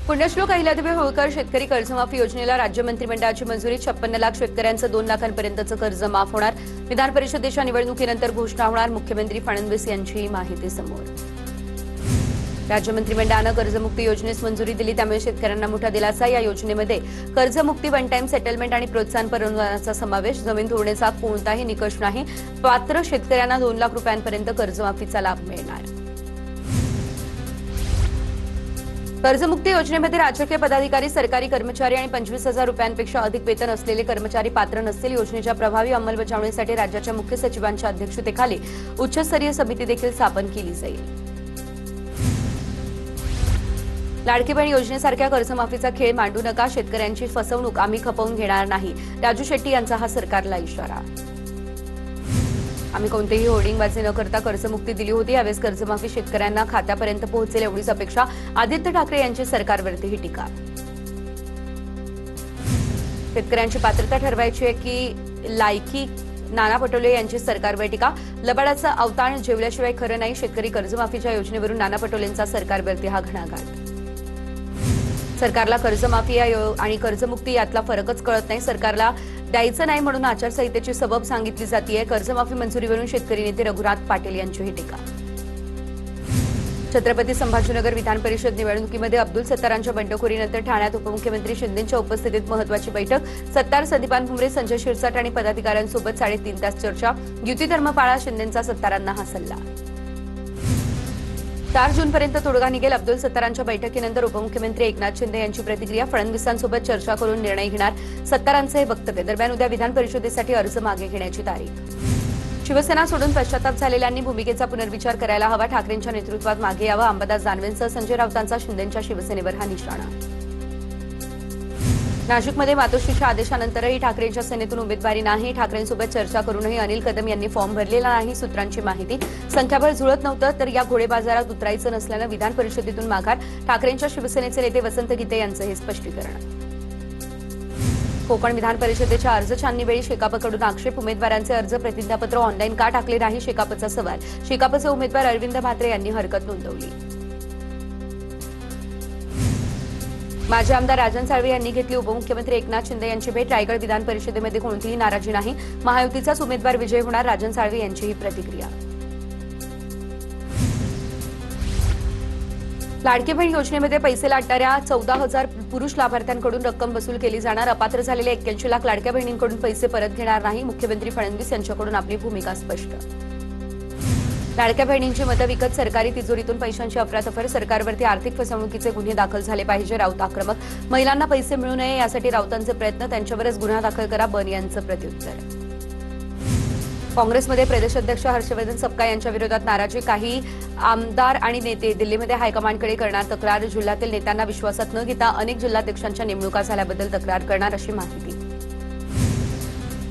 पुण्यश्लोक अहिल्यादेवी होळकर शेतकरी कर्जमाफी योजनेला राज्य मंत्रिमंडळाची मंजुरी 56 लाख शेतकऱ्यांचं 2 लाखांपर्यंतचं कर्ज माफ होणार। विधान परिषदेच्या निवडणुकीनंतर घोषणा होणार। मुख्यमंत्री फडणवीस यांची माहिती समोर। राज्य मंत्रिमंडळानं कर्जमुक्ती योजनेस मंजुरी दिली, त्यामुळे शेतकऱ्यांना मोठा दिलासा। या योजनेमध्ये कर्जमुक्ती, वन टाइम सेटलमेंट आणि प्रोत्साहन अनुदानाचा समावेश। जमीन तोडण्याचा कोणताही निकष नाही। पात्र शेतकऱ्यांना 2 लाख रुपयांपर्यंत कर्जमाफीचा लाभ मिळणार। कर्जमुक्ती योजनेमध्ये राजकीय पदाधिकारी, सरकारी कर्मचारी आणि 25,000 रुपयांपेक्षा अधिक वेतन असलेले कर्मचारी पात्र नसतील। योजनेच्या प्रभावी अंमलबजावणीसाठी राज्याच्या मुख्य सचिवांच्या अध्यक्षतेखाली उच्चस्तरीय समिती देखील स्थापन केली जाईल। लाडकी बहीण योजनेसारख्या कर्जमाफीचा खेळ मांडू नका, शेतकऱ्यांची फसवणूक आम्ही खपवून घेणार नाही। राजू शेट्टी यांचा हा सरकारला इशारा। आम्ही कोणतेही होर्डिंगबाजी न करता कर्जमुक्ती दिली होती। यावेळेस कर्जमाफी शेतकऱ्यांना खात्यापर्यंत पोहोचेल एवढीच अपेक्षा। आदित्य ठाकरे यांची सरकारवरती ही टीका। शेतकऱ्यांची पात्रता ठरवायची आहे की लायकी, नाना पटोले यांची सरकारवर टीका। लबाडाचं अवताण जेवल्याशिवाय खरं नाही। शेतकरी कर्जमाफीच्या योजनेवरून नाना पटोलेंचा सरकारवरती हा घणाघात। सरकारला कर्जमाफी आणि कर्जमुक्ती यातला फरकच कळत नाही। सरकारला द्यायचं नाही म्हणून आचारसंहितेची सबब सांगितली जाते। कर्जमाफी मंजुरीवरून शेतकरी नेते रघुनाथ पाटील यांची ही टीका। छत्रपती संभाजीनगर विधान परिषद निवडणुकीमध्ये अब्दुल सत्तारांच्या बंडखोरीनंतर ठाण्यात उपमुख्यमंत्री शिंदेंच्या उपस्थितीत महत्त्वाची बैठक। सत्तार, संदीपान भुमरे, संजय शिरसाट आणि पदाधिकाऱ्यांसोबत 3.5 तास चर्चा। युती धर्म पाळा, शिंदेंचा सत्तारांना हा सल्ला। 4 जूनपर्यंत तोडगा निघेल। अब्दुल सत्तारांच्या बैठकीनंतर उपमुख्यमंत्री एकनाथ शिंदे यांची प्रतिक्रिया। फडणवीसांसोबत चर्चा करून निर्णय घेणार, सत्तारांचे हे वक्तव्य। दरम्यान उद्या विधान परिषदेसाठी अर्ज मागे घेण्याची तारीख। शिवसेना सोडून पश्चाताप झालेल्यांनी भूमिकेचा पुनर्विचार करायला हवा। ठाकरेंच्या नेतृत्वात मागे यावं। अंबादास दानवेंसह संजय राऊतांचा शिंदेंच्या शिवसेनेवर हा निशाणा। नाशिकमध्ये मातोश्रीच्या आदेशानंतरही ठाकरेंच्या सेनेतून उमेदवारी नाही। ठाकरेंसोबत चर्चा करूनही अनिल कदम यांनी फॉर्म भरलेला नाही। सूत्रांची माहिती, संख्याबळ जुळत नव्हतं तर या घोडे बाजारात उतरायचं नसल्यानं विधान परिषदेतून माघार। ठाकरेंच्या शिवसेनेचे नेते वसंत गीते यांचं हे स्पष्टीकरण। कोकण विधान परिषदेच्या अर्ज छाननीवेळी शेकापकडून आक्षेप। उमेदवारांचे अर्ज प्रतिज्ञापत्र ऑनलाईन का टाकले नाही, शेकापचा सवाल। शेकापचे उमेदवार अरविंद म्हात्रे यांनी हरकत नोंदवली। माजी आमदार राजन साळवे यांनी घेतली उपमुख्यमंत्री एकनाथ शिंदे यांची भेट। रायगड विधान परिषदेमध्ये कोणतीही नाराजी नाही, महायुतीचाच उमेदवार विजयी होणार, राजन साळवे यांची ही प्रतिक्रिया। लाडकी बहीण योजनेमध्ये पैसे लाटणाऱ्या 14,000 पुरुष लाभार्थ्यांकडून रक्कम वसूल केली जाणार। अपात्र झालेल्या 81 लाख लाडक्या बहिणींकडून पैसे परत घेणार नाही। मुख्यमंत्री फडणवीस यांच्याकडून आपली भूमिका स्पष्ट। लाडक्या बहिणींची मतं विकत सरकारी तिजोरीतून पैशांची अफरातफर। सरकारवरती आर्थिक फसवणुकीचे गुन्हे दाखल झाले पाहिजे, राऊत आक्रमक। महिलांना पैसे मिळू नये यासाठी राऊतांचे प्रयत्न, त्यांच्यावरच गुन्हा दाखल करा, बन यांचं प्रत्युत्तर। काँग्रेसमध्ये प्रदेशाध्यक्ष हर्षवर्धन सपकाळ यांच्या विरोधात नाराजी। काही आमदार आणि नेते दिल्लीमध्ये हायकमांडकडे करणार तक्रार। जिल्ह्यातील नेत्यांना विश्वासात न घेता अनेक जिल्हाध्यक्षांच्या नेमणुका झाल्याबद्दल तक्रार करणार, अशी माहिती।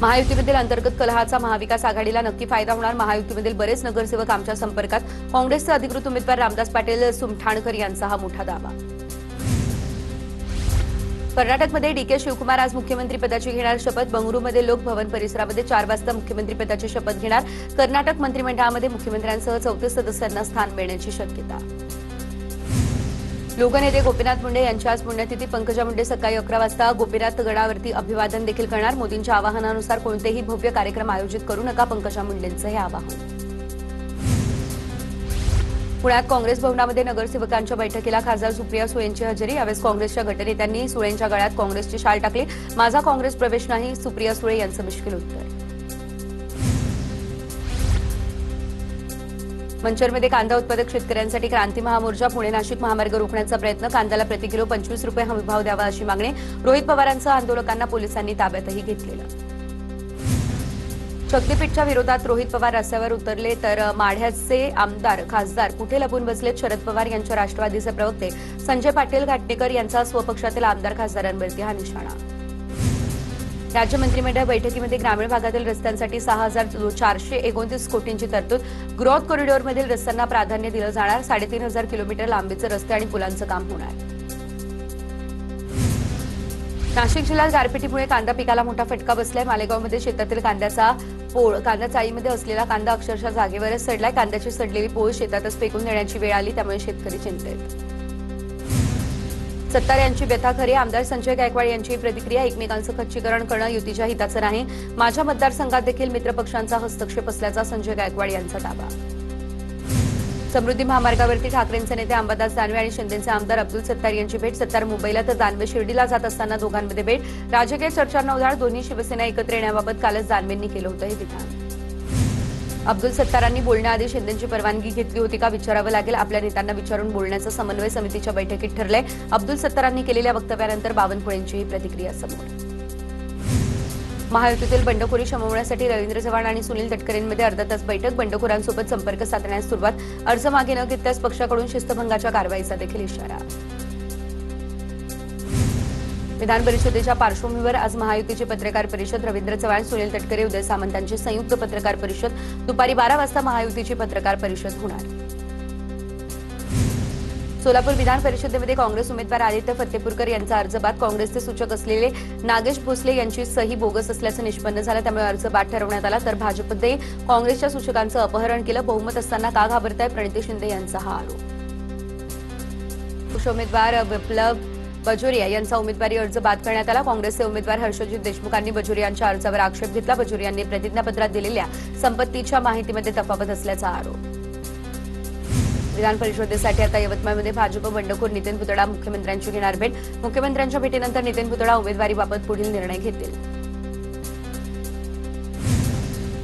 महायुतीमधील अंतर्गत कलहाचा महाविकास आघाडीला नक्की फायदा होणार। महायुतीमधील बरेच नगरसेवक आमच्या संपर्कात। काँग्रेसचे अधिकृत उमेदवार रामदास पाटील सुमठाणकर यांचा हा मोठा दावा। कर्नाटकमध्ये डीके शिवकुमार आज मुख्यमंत्रीपदाची घेणार शपथ। बंगळुरूमध्ये लोक भवन परिसरामध्ये 4 वाजता मुख्यमंत्रीपदाची शपथ घेणार। कर्नाटक मंत्रिमंडळामध्ये मुख्यमंत्र्यांसह 34 सदस्यांना स्थान मिळण्याची शक्यता। लोकनेते गोपीनाथ मुंडे यांची आज पुण्यतिथी। पंकजा मुंडे सकाळी 11 वाजता गोपीनाथ गडावरती अभिवादन देखील करणार। मोदींच्या आवाहनानुसार कोणतेही भव्य कार्यक्रम आयोजित करू नका, पंकजा मुंडेंचं हे आवाहन। पुण्यात काँग्रेस भवनामध्ये नगरसेवकांच्या बैठकीला खासदार सुप्रिया सुळेंची हजेरी। यावेळेस काँग्रेसच्या गटनेत्यांनी सुळेंच्या गळ्यात काँग्रेसची शाल टाकली। माझा काँग्रेस प्रवेश नाही, सुप्रिया सुळे यांचं मिश्किल उत्तर। मंचरमध्ये कांदा उत्पादक शेतकऱ्यांसाठी क्रांती महामोर्चा। पुणे नाशिक महामार्ग रोखण्याचा प्रयत्न। कांद्याला प्रतिकिलो 25 रुपये हमीभाव द्यावा अशी मागणी। रोहित पवारांसह आंदोलकांना पोलिसांनी ताब्यातही घेतलेलं। शक्तीपीठच्या विरोधात रोहित पवार रस्त्यावर उतरले तर माढ्याचे आमदार खासदार कुठे लपून बसलेत? शरद पवार यांच्या राष्ट्रवादीचे प्रवक्ते संजय पाटील घाटणेकर यांचा स्वपक्षातील आमदार खासदारांवरती हा निशाणा। राज्य मंत्रिमंडळ बैठकीमध्ये ग्रामीण भागातील रस्त्यांसाठी 6,429 कोटींची तरतूद। ग्रोथ कॉरिडॉरमधील रस्त्यांना प्राधान्य दिलं जाणार। 3,500 किलोमीटर लांबीचे रस्ते आणि पुलांचं काम होणार। नाशिक जिल्ह्यात गारपिटीमुळे कांदा पिकाला मोठा फटका बसलाय। मालेगावमध्ये शेतातील कांद्याचा पोळ, कांदा चाळीमध्ये असलेला कांदा अक्षरशः जागेवरच सडलाय। कांद्याची सडलेली पोळ शेतातच फेकून देण्याची वेळ आली, त्यामुळे शेतकरी चिंतेत। सत्तार यांची व्यथा खरी. आमदार संजय गायकवाड यांची प्रतिक्रिया. एकमेकांचं खच्चीकरण करणं युतीच्या हिताचं नाही. माझ्या मतदारसंघात देखील मित्रपक्षांचा हस्तक्षेप असल्याचा संजय गायकवाड यांचा दावा. समृद्धी महामार्गावरती ठाकरेंचे नेते अंबादास दानवे आणि शिंदेचे आमदार अब्दुल सत्तार यांची भेट. सत्तार मुंबईला तर दानवे शिर्डीला जात असताना दोघांमध्ये भेट. राजकीय चर्चांना उधाण. दोन्ही शिवसेना एकत्र येण्याबाबत कालच दानवेंनी केलं होतं हे विधान. अब्दुल सत्तारांनी बोलण्याआधी शिंदेची परवानगी घेतली होती का विचारावं लागेल. आपल्या नेत्यांना विचारून बोलण्याचं समन्वय समितीच्या बैठकीत ठरलंय. अब्दुल सत्तारांनी केलेल्या वक्तव्यानंतर बावनकुळेंची प्रतिक्रिया समोर. महायुतीतील बंडखोरी शमवण्यासाठी रवींद्र चव्हाण आणि सुनील तटकरेंमध्ये अर्धा तास बैठक. बंडखोरांसोबत संपर्क साधण्यास सुरुवात. अर्ज मागे न घेतल्यास पक्षाकडून शिस्तभंगाच्या कारवाईचा देखील इशारा. विधान परिषदेच्या पार्श्वभूमीवर आज महायुतीची पत्रकार परिषद. रवींद्र चव्हाण, सुनील तटकरे, उदय सामंतांची संयुक्त पत्रकार परिषद. दुपारी 12 वाजता महायुतीची पत्रकार परिषद होणार. सोलापूर विधान परिषदेमध्ये काँग्रेस उमेदवार आदित्य फत्तेपूरकर यांचा अर्ज बाद. काँग्रेसचे सूचक असलेले नागेश भोसले यांची सही बोगस असल्याचं निष्पन्न झालं. त्यामुळे अर्ज बाद ठरवण्यात आला. तर भाजपने काँग्रेसच्या सूचकांचं अपहरण केलं. बहुमत असताना का घाबरताय, प्रणिती शिंदे यांचा हा आरोप. उमेदवार विप्लव बजोरिया यांचा उमेदवारी अर्ज बाद करण्यात आला. काँग्रेसचे उमेदवार हर्षजित देशमुखांनी बजोरियांच्या अर्जावर आक्षेप घेतला. बजोरियांनी प्रतिज्ञापत्रात दिलेल्या संपत्तीच्या माहितीमध्ये तफावत असल्याचा आरोप. विधान परिषदेसाठी आता यवतमाळमध्ये भाजप बंडखोर नितीन भुतडा मुख्यमंत्र्यांची घेणार भेट. मुख्यमंत्र्यांच्या भेटीनंतर नितीन भुतडा उमेदवारीबाबत पुढील निर्णय घेतील.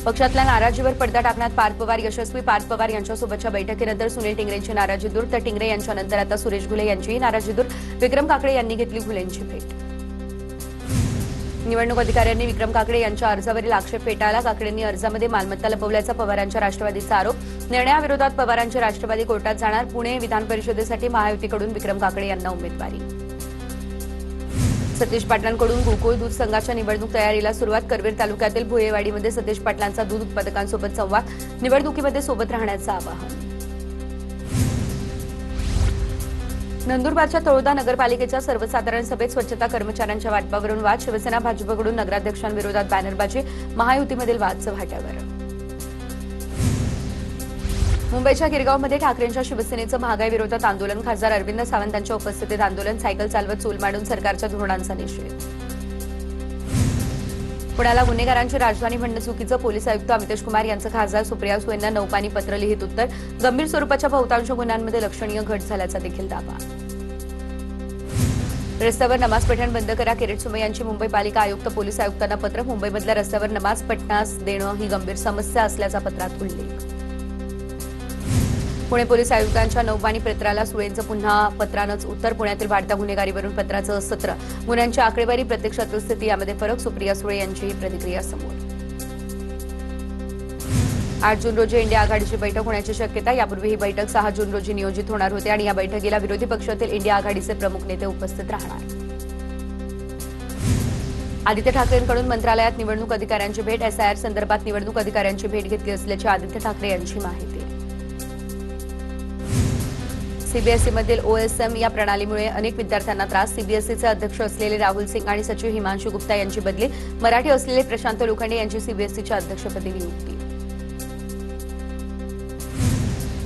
पक्षातल्या नाराजीवर पडदा टाकण्यात पार्थ पवार यशस्वी. पार्थ पवार यांच्यासोबतच्या बैठकीनंतर सुनील टिंगरेंची नाराजी दूर. तर टिंगरे यांच्यानंतर आता सुरेश घुले यांचीही नाराजी दूर. विक्रम काकडे यांनी घेतली घुलेंची भेट. निवडणूक अधिकाऱ्यांनी विक्रम काकडे यांच्या अर्जावरील आक्षेप फेटाळला. काकडेंनी अर्जामध्ये मालमत्ता लपवल्याचा पवारांच्या राष्ट्रवादीचा आरोप. निर्णयाविरोधात पवारांचे राष्ट्रवादी कोर्टात जाणार. पुणे विधान परिषदेसाठी महायुतीकडून विक्रम काकडे यांना उमेदवारी. सतीश पाटलांकडून गोकुळ दूध संघाच्या निवडणूक तयारीला सुरुवात. करवीर तालुक्यातील भुयेवाडीमध्ये सतीश पाटलांचा दूध उत्पादकांसोबत संवाद. निवडणुकीमध्ये सोबत राहण्याचं आवाहन. नंदुरबारच्या तळोदा नगरपालिकेच्या सर्वसाधारण सभेत स्वच्छता कर्मचाऱ्यांच्या वाटपावरून वाद. शिवसेना भाजपकडून नगराध्यक्षांविरोधात बॅनरबाजी. महायुतीमधील वाद चव्हाट्यावर. मुंबईच्या गिरगावमध्ये ठाकरेंच्या शिवसेनेचं महागाई विरोधात आंदोलन. खासदार अरविंद सावंतांच्या उपस्थितीत आंदोलन. सायकल चालवत चूल मांडून सरकारच्या धोरणांचा निषेध. पुण्याला गुन्हेगारांची राजधानी म्हणणं चुकीचं. पोलीस आयुक्त अमितेश कुमार यांचं खासदार सुप्रिया सुळेंना नौपानी पत्र लिहित उत्तर. गंभीर स्वरूपाच्या बहुतांश गुन्ह्यांमध्ये लक्षणीय घट झाल्याचा देखील दावा. रस्त्यावर नमाज पठण बंद करा. किरीट सुमे यांची मुंबई पालिका आयुक्त पोलीस आयुक्तांना पत्र. मुंबईमधल्या रस्त्यावर नमाज पठणास देणं ही गंभीर समस्या असल्याचा पत्रात उल्लेख. पुणे पोलीस आयुक्तांच्या नौपानी पत्राला सुळेंचं पुन्हा पत्रानंच उत्तर. पुण्यातील वाढत्या गुन्हेगारीवरून पत्राचं सत्र. गुन्ह्यांची आकडेवारी, प्रत्यक्षातील स्थिती यामध्ये फरक. सुप्रिया सुळे यांची प्रतिक्रिया समोर. 8 जून रोजी इंडिया आघाडीची बैठक होण्याची शक्यता. यापूर्वी ही बैठक 6 जून रोजी नियोजित होणार होती आणि या बैठकीला विरोधी पक्षातील इंडिया आघाडीचे प्रमुख नेते उपस्थित राहणार. आदित्य ठाकरेंकडून मंत्रालयात निवडणूक अधिकाऱ्यांची भेट. एसआयआर संदर्भात निवडणूक अधिकाऱ्यांची भेट घेतली असल्याची आदित्य ठाकरे यांची माहिती. सीबीएसईमधील ओएसएम या प्रणालीमुळे अनेक विद्यार्थ्यांना त्रास. सीबीएसईचे अध्यक्ष असलेले राहुल सिंग आणि सचिव हिमांशु गुप्ता यांची बदली. मराठी असलेले प्रशांत लोखंडे यांची सीबीएसईच्या अध्यक्षपदी नियुक्ती.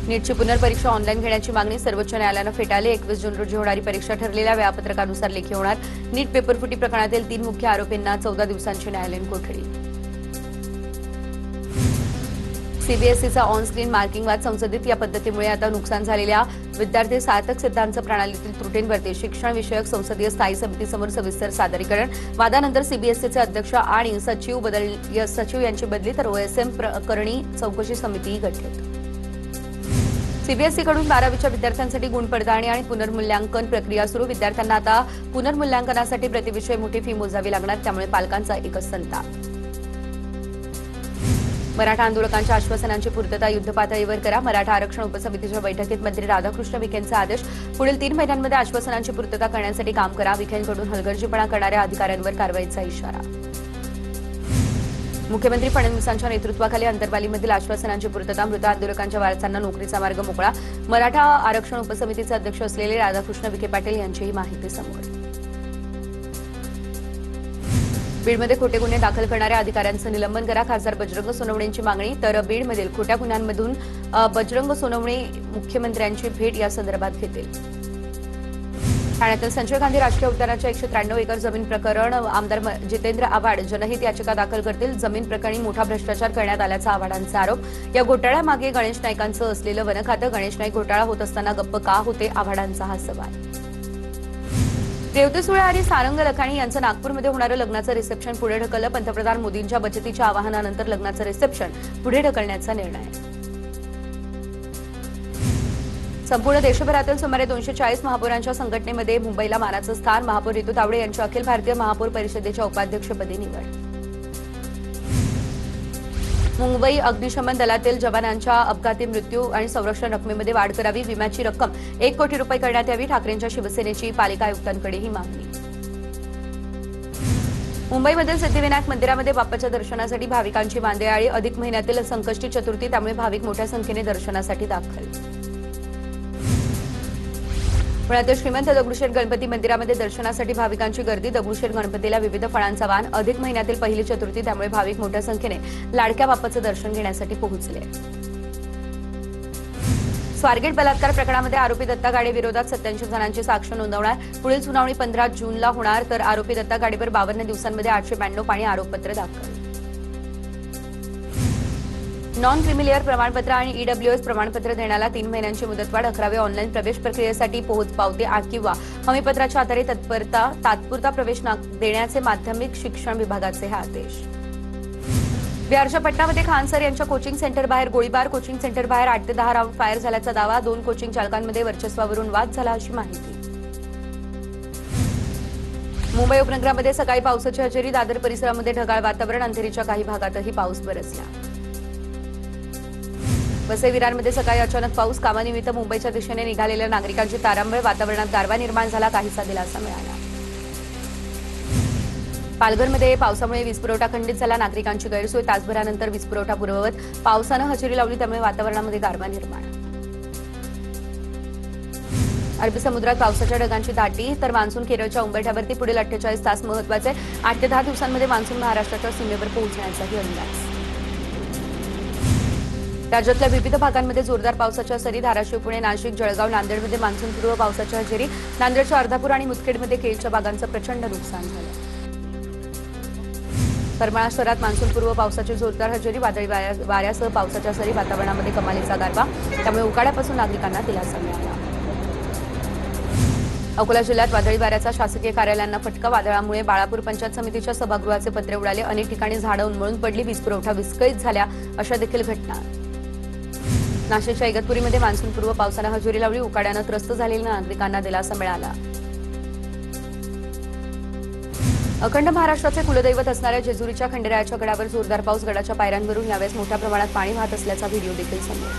नीटची पुनर्परीक्षा ऑनलाईन घेण्याची मागणी सर्वोच्च न्यायालयानं फेटाळली. 21 जून रोजी होणारी परीक्षा ठरलेल्या वेळापत्रकानुसार लेखी होणार. नीट पेपरफुटी प्रकरणातील 3 मुख्य आरोपींना 14 दिवसांची न्यायालयीन कोठडी. सीबीएसईचा ऑन स्क्रीन मार्किंग वाद संसदेत. या पद्धतीमुळे आता नुकसान झालेल्या विद्यार्थी सार्थक सिद्धांत प्रणालीतील त्रुटींवरती शिक्षण विषयक संसदीय स्थायी समितीसमोर सविस्तर सादरीकरण. वादानंतर सीबीएसईचे अध्यक्ष आणि सचिव यांची बदली. तर ओएसएम प्रकरणी चौकशी समिती गठीत. सीबीएसईकडून 12वीच्या विद्यार्थ्यांसाठी गुण पडताळणी आणि पुनर्मूल्यांकन प्रक्रिया सुरू. विद्यार्थ्यांना आता पुनर्मूल्यांकनासाठी प्रतिविषय मोठी फी मोजावी लागणार. त्यामुळे पालकांचा एकच संताप. मराठा आंदोलकांच्या आश्वासनांची पूर्तता युद्धपातळीवर करा. मराठा आरक्षण उपसमितीच्या बैठकीत मंत्री राधाकृष्ण विखेंचे आदेश. पुढील 3 महिन्यांमध्ये आश्वासनांची पूर्तता करण्यासाठी काम करा. विखेंकडून हलगर्जीपणा करणाऱ्या अधिकाऱ्यांवर कारवाईचा इशारा. मुख्यमंत्री फडणवीसांच्या नेतृत्वाखाली अंतरवालीमधील आश्वासनांची पूर्तता. मृत आंदोलकांच्या वारसांना नोकरीचा मार्ग मोकळा. मराठा आरक्षण उपसमितीचे अध्यक्ष असलेले राधाकृष्ण विखे पाटील यांचीही माहिती समोर. बीडमध्ये खोटे गुन्हे दाखल करणाऱ्या अधिकाऱ्यांचं निलंबन करा. खासदार बजरंग सोनवणेंची मागणी. तर बीडमधील खोट्या गुन्ह्यांमधून बजरंग सोनवणे मुख्यमंत्र्यांची भेट या संदर्भात घेतील. ठाण्यातील संजय गांधी राष्ट्रीय उद्यानाच्या 193 एकर जमीन प्रकरण आमदार जितेंद्र आव्हाड जनहित याचिका दाखल करतील. जमीन प्रकरणी मोठा भ्रष्टाचार करण्यात आल्याचा आव्हाडांचा आरोप. या घोटाळ्यामागे गणेश नाईकांचं असलेलं वन खातं. गणेश नाईक घोटाळा होत असताना गप्प का होते, आव्हाडांचा हा सवाल. रेवती सुळे आणि सारंग लखानी यांचं नागपूरमध्ये होणारं लग्नाचं रिसेप्शन पुढे ढकललं. पंतप्रधान मोदींच्या बचतीच्या आवाहनानंतर लग्नाचं रिसेप्शन पुढे ढकलण्याचा निर्णय. संपूर्ण देशभरातील सुमारे 240 महापौरांच्या संघटनेमध्ये मुंबईला मानाचं स्थान. महापौर रितू तावडे यांची अखिल भारतीय महापौर परिषदेच्या उपाध्यक्षपदी निवड. मुंबई अग्निशमन दलातील जवानांच्या अपघाती मृत्यू आणि संरक्षण रकमेमध्ये वाढ करावी. विम्याची रक्कम 1 कोटी रुपये करण्यात यावी. ठाकरेंच्या शिवसेनेची पालिका आयुक्तांकडे ही मागणी. मुंबईमधील सिद्धिविनायक मंदिरामध्ये बाप्पाच्या दर्शनासाठी भाविकांची मांदियाळी. अधिक महिन्यातील संकष्टी चतुर्थी, त्यामुळे भाविक मोठ्या संख्येने दर्शनासाठी दाखल. पुण्यातील श्रीमंत दगडूशेठ गणपती मंदिरामध्ये दर्शनासाठी भाविकांची गर्दी. दगडूशेठ गणपतीला विविध फळांचा वाण. अधिक महिन्यातील पहिली चतुर्थी, त्यामुळे भाविक मोठ्या संख्येने लाडक्या बाप्पाचं दर्शन घेण्यासाठी पोहोचले. स्वारगेट बलात्कार प्रकरणामध्ये आरोपी दत्ता गाडे विरोधात 87 जणांची साक्ष नोंदवणार. पुढील सुनावणी 15 जूनला होणार. तर आरोपी दत्ता गाडेवर 52 दिवसांमध्ये 892 पाणी आरोपपत्र दाखल. नॉन क्रिमिलियर प्रमाणपत्र आणि ईडब्ल्यूएस प्रमाणपत्र देण्याला 3 महिन्यांची मुदतवाढ. 11वे ऑनलाईन प्रवेश प्रक्रियेसाठी पोहोचपावती किंवा हमीपत्राच्या आधारे तात्पुरता प्रवेश देण्याचे माध्यमिक शिक्षण विभागाचे हे आदेश. बिहारच्या पटनामध्ये खानसर यांच्या कोचिंग सेंटर बाहेर गोळीबार. कोचिंग सेंटर बाहेर 8 ते 10 राऊंड फायर झाल्याचा दावा. 2 कोचिंग चालकांमध्ये वर्चस्वावरून वाद झाला अशी माहिती. मुंबई उपनगरामध्ये सकाळी पावसाची हजेरी. दादर परिसरामध्ये ढगाळ वातावरण. अंधेरीच्या काही भागातही पाऊस बरसला. वसई विरारमध्ये सकाळी अचानक पाऊस. कामानिमित्त मुंबईच्या दिशेने निघालेल्या नागरिकांची तारांबळ. वातावरणात गारवा निर्माण झाला. काहीसा दिलासा मिळाला. पालघरमध्ये पावसामुळे वीजपुरवठा खंडित झाला. नागरिकांची गैरसोय. तासभरानंतर वीजपुरवठा पूर्ववत. पावसानं हजेरी लावली, त्यामुळे वातावरणामध्ये गारवा निर्माण. अरबी समुद्रात पावसाच्या ढगांची दाटी. तर मान्सून केरळच्या उंबरठ्यावरती. पुढील 48 तास महत्वाचे. 8 ते 10 दिवसांमध्ये मान्सून महाराष्ट्राच्या सीमेवर पोहोचण्याचाही अंदाज. राज्यातल्या विविध भागांमध्ये जोरदार पावसाच्या सरी. धाराशिव, पुणे, नाशिक, जळगाव, नांदेडमध्ये मान्सूनपूर्व पावसाच्या हजेरी. नांदेडच्या अर्धापूर आणि मुदखेडमध्ये केळीच्या बागांचं प्रचंड नुकसान झालं. करमाळा शहरात मान्सूनपूर्व पावसाची जोरदार हजेरी. वादळी वाऱ्यासह पावसाच्या सरी. वातावरणामध्ये कमालीचा गारवा, त्यामुळे उकाड्यापासून नागरिकांना दिलासा मिळाला. अकोला जिल्ह्यात वादळी वाऱ्याचा शासकीय कार्यालयांना फटका. वादळामुळे बाळापूर पंचायत समितीच्या सभागृहाचे पत्रे उडाले. अनेक ठिकाणी झाडं उन्मळून पडली. वीजपुरवठा विस्कळीत झाल्या, अशा देखील घटना. नाशिकच्या इगतपुरीमध्ये मान्सूनपूर्व पावसानं हजेरी लावली. उकाड्यानं त्रस्त झालेल्या नागरिकांना दिलासा मिळाला. अखंड महाराष्ट्राचे कुलदैवत असणाऱ्या जेजुरीच्या खंडेरायाच्या गडावर जोरदार पाऊस. गडाच्या पायऱ्यांवरून यावेळेस मोठ्या प्रमाणात पाणी वाहत असल्याचा व्हिडिओ देखील समोर.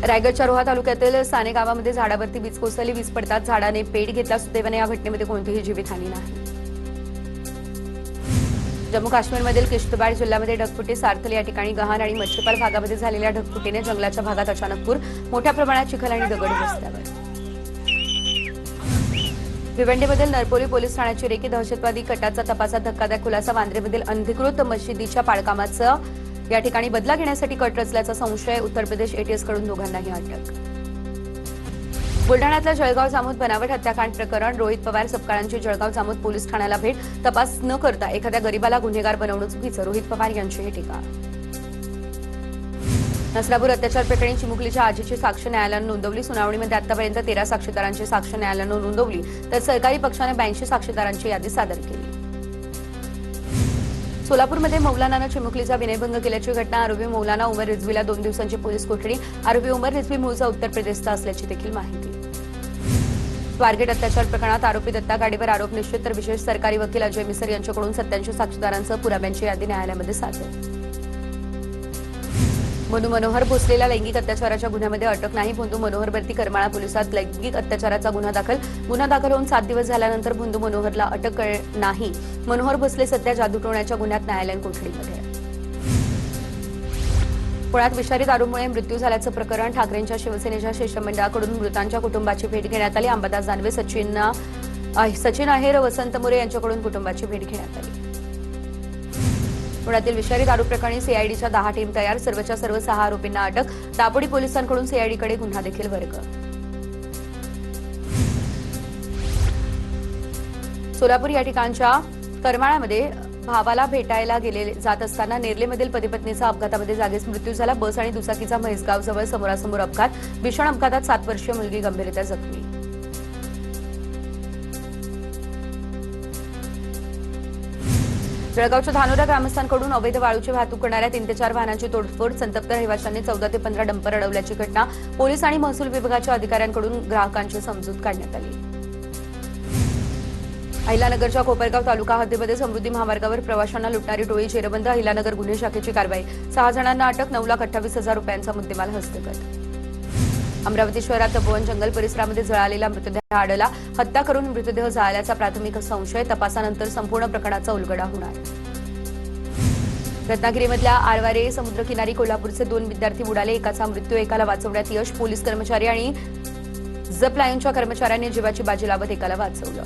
रायगडच्या रोहा तालुक्यातील साने गावामध्ये झाडावरती वीज कोसळली. वीज पडताच झाडाने पेट घेतला. सुदैवाने या घटनेमध्ये कोणतीही जीवितहानी नाही. जम्मू काश्मीरमधील किश्तवाड जिल्ह्यामध्ये ढगफुटी. सार्थल या ठिकाणी गहाण आणि मच्छीपाल भागामध्ये झालेल्या ढगफुटीने जंगलाच्या भागात अचानक पूर. मोठ्या प्रमाणात चिखल आणि दगड रस्त्यावर. भिवंडीमधील नरपोली पोलीस ठाण्याची रेकी. दहशतवादी कटाचा तपासात धक्कादायक खुलासा. वांद्रेमधील अनधिकृत मशिदीच्या पाडकामाचं या ठिकाणी बदला घेण्यासाठी कट रचल्याचा संशय. उत्तर प्रदेश एटीएसकडून दोघांनाही अटक. बुलढाण्यातल्या जळगाव जामोद बनावट हत्याकांड प्रकरण. रोहित पवार सपकाळांची जळगाव जामोद पोलीस ठाण्याला भेट. तपास न करता एखाद्या गरीबाला गुन्हेगार बनवणं चुकीचं. रोहित पवार यांची ही टीका. नसरापूर अत्याचार प्रकरणी चिमुकलीच्या आजीची साक्ष न्यायालयानं नोंदवली. सुनावणीमध्ये आतापर्यंत 13 साक्षीदारांची साक्ष न्यायालयानं नोंदवली. तर सरकारी पक्षाने 82 साक्षीदारांची यादी सादर केली. सोलापूरमध्ये मौलानानं चिमुकलीचा विनयभंग केल्याची घटना. आरोपी मौलाना उमर रिझवीला 2 दिवसांची पोलीस कोठडी. आरोपी उमर रिझवी मूळचा उत्तर प्रदेशचा असल्याची देखील माहिती. स्वारगेट अत्याचार प्रकरणात आरोपी दत्ता गाडेवर आरोप निश्चित. तर विशेष सरकारी वकील अजय मिसर यांच्याकडून 87 साक्षीदारांसह पुराव्यांची यादी न्यायालयामध्ये सादर. भोंदू मनोहर भोसलेला लैंगिक अत्याचाराच्या गुन्ह्यामध्ये अटक नाही. भोंदू मनोहरवरती करमाळा पोलिसात लैंगिक अत्याचाराचा गुन्हा दाखल होऊन 7 दिवस झाल्यानंतर भोंदू मनोहरला अटक नाही. मनोहर भोसले सध्या जादूटोण्याच्या गुन्ह्यात न्यायालयीन कोठडीमध्ये. पुण्यात विषारी दारूमुळे मृत्यू झाल्याचं प्रकरण. ठाकरेंच्या शिवसेनेच्या शिष्टमंडळाकडून मृतांच्या कुटुंबाची भेट घेण्यात आली. अंबादास दानवे, सचिन आहेर, वसंत मोरे यांच्याकडून कुटुंबाची भेट घेण्यात आली. पुण्यातील विषारी दारू प्रकरणी सीआयडीच्या 10 टीम तयार. सर्वच्या सर्व 6 आरोपींना अटक. दापोडी पोलिसांकडून सीआयडीकडे गुन्हा देखील वर्ग. सोलापूर या ठिकाणच्या करमाळ्यामध्ये भावाला भेटायला गेले जात असताना नेर्लेमधील पती-पत्नीचा अपघातामध्ये जागीच मृत्यू झाला. बस आणि दुचाकीचा म्हैसगावजवळ समोरासमोर अपघात. भीषण अपघातात 7 वर्षीय मुलगी गंभीररीत्या जखमी. जळगावच्या धानोरा ग्रामस्थांकडून अवैध वाळूची वाहतूक करणाऱ्या 3 ते 4 वाहनांची तोडफोड. संतप्त रहिवाशांनी 14 ते 15 डंपर अडवल्याची घटना. पोलीस आणि महसूल विभागाच्या अधिकाऱ्यांकडून ग्राहकांची समजूत काढण्यात आली. अहिलानगरच्या कोपरगाव तालुका हद्दीमध्ये समृद्धी महामार्गावर प्रवाशांना लुटणारी टोळी जेरबंद. अहिलानगर गुन्हे शाखेची कारवाई. 6 जणांना अटक. 9,28,000 रुपयांचा मुद्देमाल हस्तगत. अमरावती शहरात तपोवन जंगल परिसरामध्ये जळालेला मृतदेह आढळला. हत्या करून मृतदेह जाळल्याचा प्राथमिक संशय. तपासानंतर संपूर्ण प्रकरणाचा उलगडा होणार. रत्नागिरीमधल्या आरवारे समुद्रकिनारी कोल्हापूरचे 2 विद्यार्थी बुडाले. एकाचा मृत्यू, एकाला वाचवण्यात यश. पोलीस कर्मचारी आणि जप लाईनच्या कर्मचाऱ्यांनी जीवाची बाजी लावत एकाला वाचवलं.